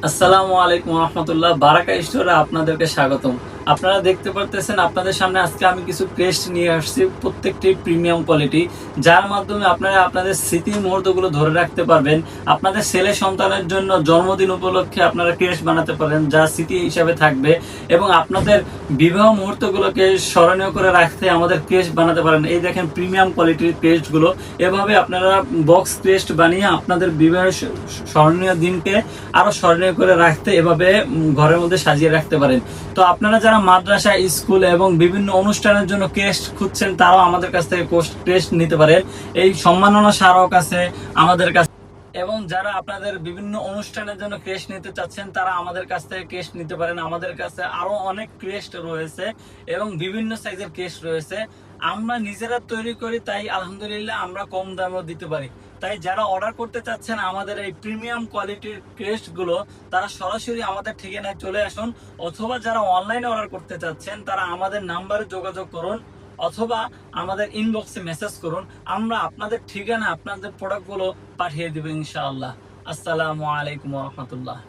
আসসালামু আলাইকুম রহমতুল্লাহ, বারাকা স্টোরে আপনাদেরকে স্বাগতম। আপনারা দেখতে পারতেছেন আপনাদের সামনে আজকে আমি কিছু ক্রেস্ট নিয়ে আসছি, প্রত্যেকটি প্রিমিয়াম কোয়ালিটি, যার মাধ্যমে আপনারা আপনাদের স্মৃতি মুহূর্তগুলো ধরে রাখতে পারবেন। আপনাদের ছেলে সন্তানের জন্য জন্মদিন উপলক্ষে আপনারা ক্রেস্ট বানাতে পারেন, যা স্মৃতি হিসাবে থাকবে, এবং আপনাদের বিবাহ মুহূর্তগুলোকে স্মরণীয় করে রাখতে আমাদের ক্রেস্ট বানাতে পারেন। এই দেখেন প্রিমিয়াম কোয়ালিটির ক্রেস্টগুলো, এভাবে আপনারা বক্স ক্রেস্ট বানিয়ে আপনাদের বিবাহের স্মরণীয় দিনকে আরো স্মরণীয় করে রাখতে এভাবে ঘরের মধ্যে সাজিয়ে রাখতে পারেন। তো আপনারা যারা মাদ্রাসা, স্কুল এবং বিভিন্ন অনুষ্ঠানের জন্য ক্রেস্ট খুঁজছেন, তারাও আমাদের কাছ থেকে ক্রেস্ট নিতে পারেন। এই সম্মাননা স্মারক আছে আমাদের কাছে, এবং যারা আপনাদের বিভিন্ন অনুষ্ঠানের জন্য ক্রেস্ট নিতে চাচ্ছেন তারা আমাদের কাছ থেকে ক্রেস্ট নিতে পারেন। আমাদের কাছে আরো অনেক ক্রেস্ট রয়েছে এবং বিভিন্ন সাইজের ক্রেস্ট রয়েছে। আমরা নিজেরা তৈরি করি, তাই আলহামদুলিল্লাহ আমরা কম দামেও দিতে পারি। তাই যারা অর্ডার করতে চাচ্ছেন আমাদের এই প্রিমিয়াম কোয়ালিটির ক্রেস্ট গুলো, তারা সরাসরি আমাদের ঠিকানায় চলে আসুন, অথবা যারা অনলাইনে অর্ডার করতে চাচ্ছেন তারা আমাদের নাম্বারে যোগাযোগ করুন, অথবা আমাদের ইনবক্সে মেসেজ করুন। আমরা আপনাদের ঠিকানা আপনাদের প্রোডাক্টগুলো পাঠিয়ে দেব ইনশাআল্লাহ। আসসালামু আলাইকুম রহমতুল্লাহ।